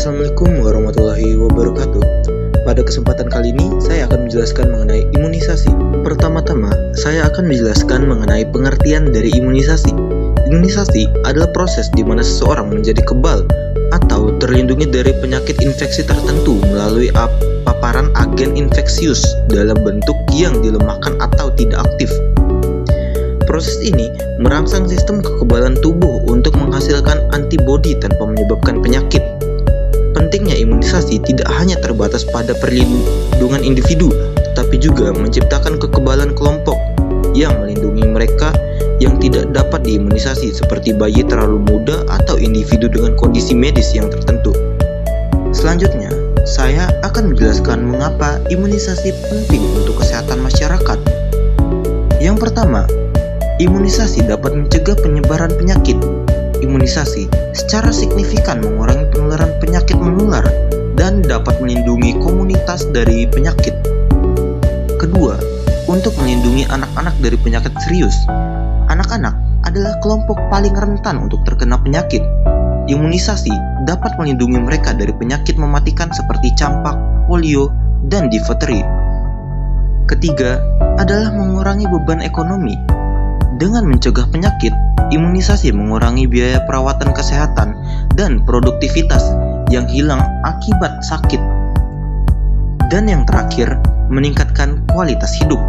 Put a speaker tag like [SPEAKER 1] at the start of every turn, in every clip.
[SPEAKER 1] Assalamualaikum warahmatullahi wabarakatuh. Pada kesempatan kali ini, saya akan menjelaskan mengenai imunisasi. Pertama-tama, saya akan menjelaskan mengenai pengertian dari imunisasi. Imunisasi adalah proses di mana seseorang menjadi kebal atau terlindungi dari penyakit infeksi tertentu melalui paparan agen infeksius dalam bentuk yang dilemahkan atau tidak aktif. Proses ini merangsang sistem kekebalan tubuh untuk menghasilkan antibodi tanpa menyebabkan penyakit. Pentingnya imunisasi tidak hanya terbatas pada perlindungan individu, tetapi juga menciptakan kekebalan kelompok yang melindungi mereka yang tidak dapat diimunisasi seperti bayi terlalu muda atau individu dengan kondisi medis yang tertentu. Selanjutnya, saya akan menjelaskan mengapa imunisasi penting untuk kesehatan masyarakat. Yang pertama, imunisasi dapat mencegah penyebaran penyakit. Imunisasi secara signifikan mengurangi penularan penyakit menular dan dapat melindungi komunitas dari penyakit. Kedua, untuk melindungi anak-anak dari penyakit serius. Anak-anak adalah kelompok paling rentan untuk terkena penyakit. Imunisasi dapat melindungi mereka dari penyakit mematikan seperti campak, polio, dan difteri. Ketiga, adalah mengurangi beban ekonomi. Dengan mencegah penyakit, imunisasi mengurangi biaya perawatan kesehatan dan produktivitas yang hilang akibat sakit. Dan yang terakhir, meningkatkan kualitas hidup.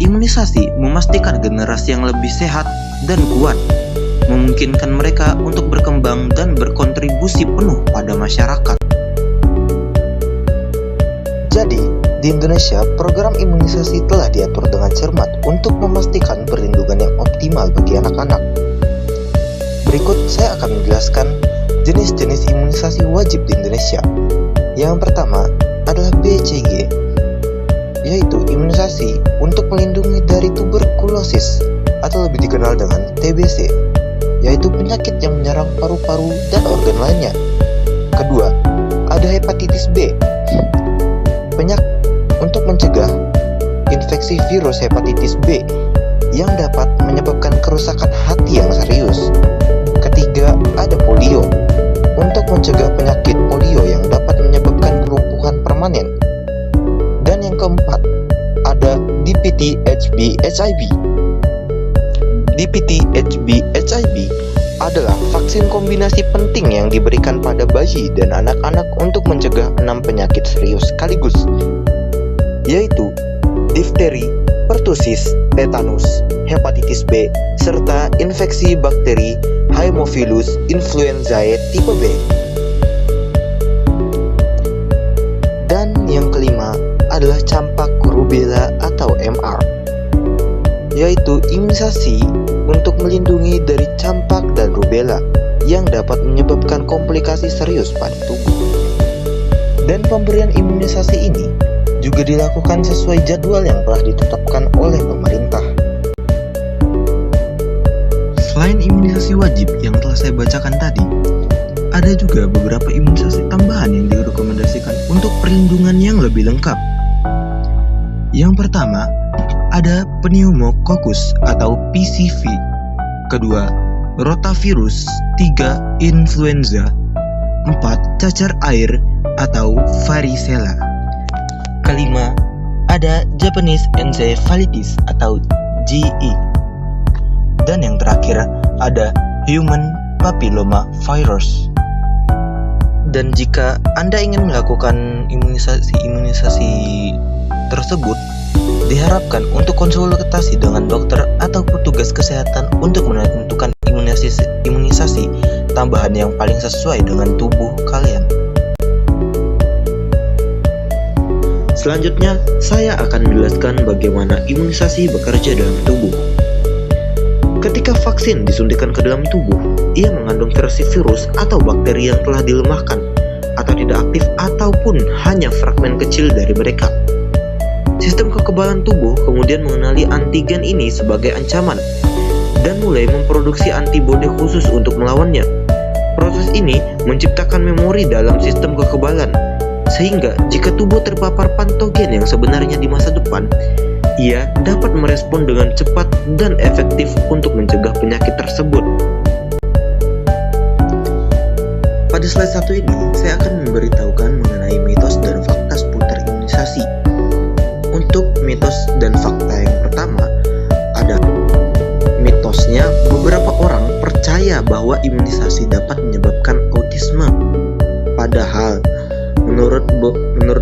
[SPEAKER 1] Imunisasi memastikan generasi yang lebih sehat dan kuat, memungkinkan mereka untuk berkembang dan berkontribusi penuh pada masyarakat. Jadi, di Indonesia, program imunisasi telah diatur dengan cermat untuk memastikan perlindungan yang optimal bagi anak-anak. Berikut saya akan menjelaskan jenis-jenis imunisasi wajib di Indonesia. Yang pertama adalah BCG, yaitu imunisasi untuk melindungi dari tuberkulosis atau lebih dikenal dengan TBC, yaitu penyakit yang menyerang paru-paru dan organ lainnya. Kedua, ada hepatitis B, penyakit untuk mencegah infeksi virus hepatitis B yang dapat menyebabkan kerusakan hati yang serius. Ketiga, ada polio, untuk mencegah penyakit polio yang dapat menyebabkan kelumpuhan permanen. Dan yang keempat, ada DPT-HB-HIV. DPT-HB-HIV adalah vaksin kombinasi penting yang diberikan pada bayi dan anak-anak untuk mencegah 6 penyakit serius sekaligus, yaitu difteri, pertusis, tetanus, hepatitis B, serta infeksi bakteri Haemophilus influenzae tipe B. Dan yang kelima adalah campak rubella atau MR, yaitu imunisasi untuk melindungi dari campak dan rubella yang dapat menyebabkan komplikasi serius pada tubuh. Dan pemberian imunisasi ini juga dilakukan sesuai jadwal yang telah ditetapkan oleh pemerintah. Selain imunisasi wajib yang telah saya bacakan tadi, ada juga beberapa imunisasi tambahan yang direkomendasikan untuk perlindungan yang lebih lengkap. Yang pertama, ada pneumococcus atau PCV. Kedua, rotavirus. 3, influenza. 4, cacar air atau varicella. Kelima, ada Japanese encephalitis atau JE. Dan yang terakhir, ada human papilloma virus. Dan jika Anda ingin melakukan imunisasi tersebut, diharapkan untuk konsultasi dengan dokter atau petugas kesehatan untuk menentukan imunisasi tambahan yang paling sesuai dengan tubuh kalian. Selanjutnya, saya akan menjelaskan bagaimana imunisasi bekerja dalam tubuh. Ketika vaksin disuntikan ke dalam tubuh, ia mengandung versi virus atau bakteri yang telah dilemahkan atau tidak aktif ataupun hanya fragmen kecil dari mereka. Sistem kekebalan tubuh kemudian mengenali antigen ini sebagai ancaman dan mulai memproduksi antibodi khusus untuk melawannya. Proses ini menciptakan memori dalam sistem kekebalan, sehingga jika tubuh terpapar patogen yang sebenarnya di masa depan, ia dapat merespon dengan cepat dan efektif untuk mencegah penyakit tersebut. Pada slide 1 ini, saya akan memberitahukan mengenai mitos dan fakta seputar imunisasi. Untuk mitos dan fakta yang pertama, ada mitosnya beberapa orang percaya bahwa imunisasi dapat menyebabkan autisme. Padahal, menurut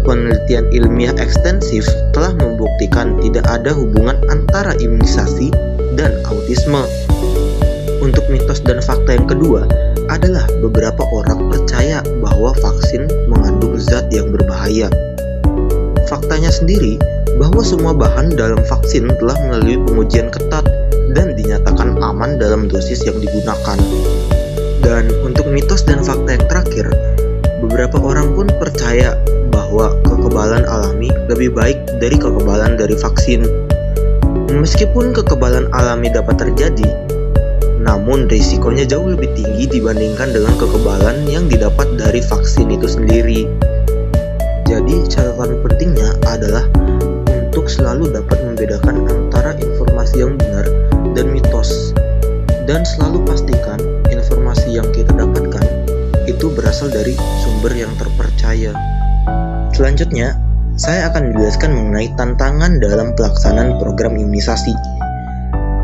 [SPEAKER 1] penelitian ilmiah ekstensif telah membuktikan tidak ada hubungan antara imunisasi dan autisme. Untuk mitos dan fakta yang kedua adalah beberapa orang percaya bahwa vaksin mengandung zat yang berbahaya. Faktanya sendiri bahwa semua bahan dalam vaksin telah melalui pengujian ketat dan dinyatakan aman dalam dosis yang digunakan. Dan untuk mitos dan fakta yang terakhir, beberapa orang pun percaya bahwa kekebalan alami lebih baik dari kekebalan dari vaksin. Meskipun kekebalan alami dapat terjadi, namun risikonya jauh lebih tinggi dibandingkan dengan kekebalan yang didapat dari vaksin itu sendiri. Jadi catatan pentingnya adalah untuk selalu dapat membedakan antara informasi yang benar dan mitos, dan selalu pastikan informasi yang kita dapatkan itu berasal dari sumber yang terpercaya. Selanjutnya, saya akan menjelaskan mengenai tantangan dalam pelaksanaan program imunisasi.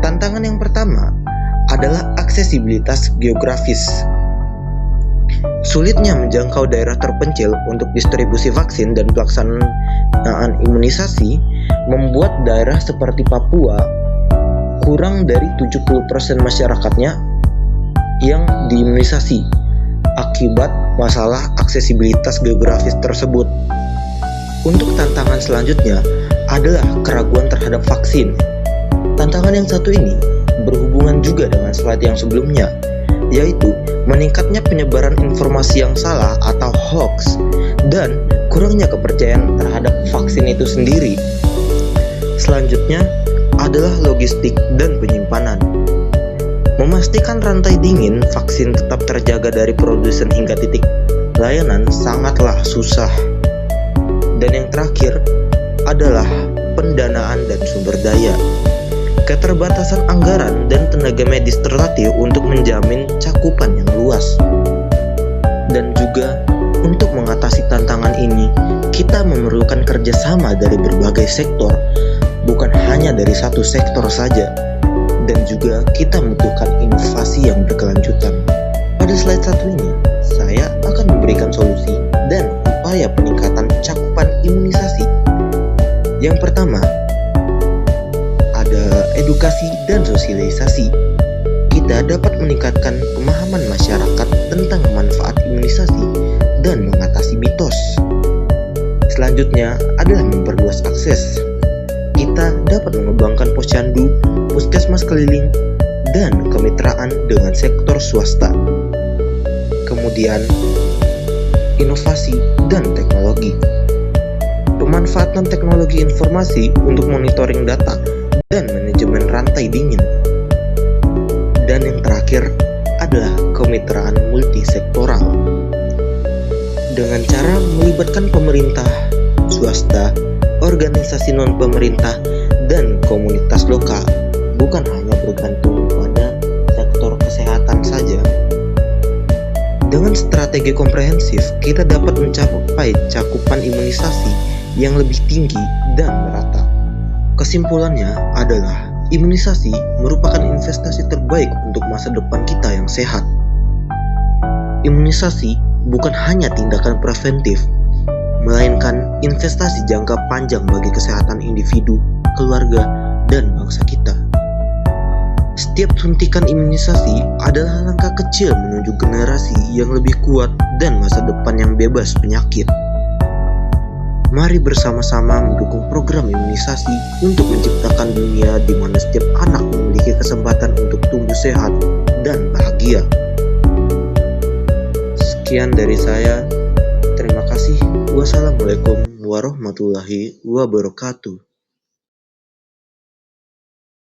[SPEAKER 1] Tantangan yang pertama adalah aksesibilitas geografis. Sulitnya menjangkau daerah terpencil untuk distribusi vaksin dan pelaksanaan imunisasi membuat daerah seperti Papua kurang dari 70% masyarakatnya yang diimunisasi akibat masalah aksesibilitas geografis tersebut. Untuk tantangan selanjutnya adalah keraguan terhadap vaksin. Tantangan yang satu ini berhubungan juga dengan slide yang sebelumnya, yaitu meningkatnya penyebaran informasi yang salah atau hoax dan kurangnya kepercayaan terhadap vaksin itu sendiri. Selanjutnya adalah logistik dan penyimpanan. Memastikan rantai dingin vaksin tetap terjaga dari produsen hingga titik layanan sangatlah susah. Dan yang terakhir adalah pendanaan dan sumber daya. Keterbatasan anggaran dan tenaga medis terlatih untuk menjamin cakupan yang luas. Dan juga untuk mengatasi tantangan ini, kita memerlukan kerjasama dari berbagai sektor, bukan hanya dari satu sektor saja. Dan juga kita membutuhkan inovasi yang berkelanjutan. Pada slide satu ini, saya akan memberikan solusi dan upaya peningkatan cakupan imunisasi. Yang pertama, ada edukasi dan sosialisasi. Kita dapat meningkatkan pemahaman masyarakat tentang manfaat imunisasi dan mengatasi mitos. Selanjutnya adalah memperluas akses. Kita dapat mengembangkan posyandu, puskesmas keliling, dan kemitraan dengan sektor swasta. Kemudian, inovasi dan teknologi. Pemanfaatan teknologi informasi untuk monitoring data dan manajemen rantai dingin. Dan yang terakhir adalah kemitraan multisektoral. Dengan cara melibatkan pemerintah, swasta, organisasi non-pemerintah, dan komunitas lokal, bukan hanya bergantung pada sektor kesehatan saja. Dengan strategi komprehensif, kita dapat mencapai cakupan imunisasi yang lebih tinggi dan merata. Kesimpulannya adalah imunisasi merupakan investasi terbaik untuk masa depan kita yang sehat. Imunisasi bukan hanya tindakan preventif, melainkan investasi jangka panjang bagi kesehatan individu, keluarga, dan bangsa kita. Setiap suntikan imunisasi adalah langkah kecil menuju generasi yang lebih kuat dan masa depan yang bebas penyakit. Mari bersama-sama mendukung program imunisasi untuk menciptakan dunia di mana setiap anak memiliki kesempatan untuk tumbuh sehat dan bahagia. Sekian dari saya. Terima kasih. Wassalamualaikum warahmatullahi wabarakatuh.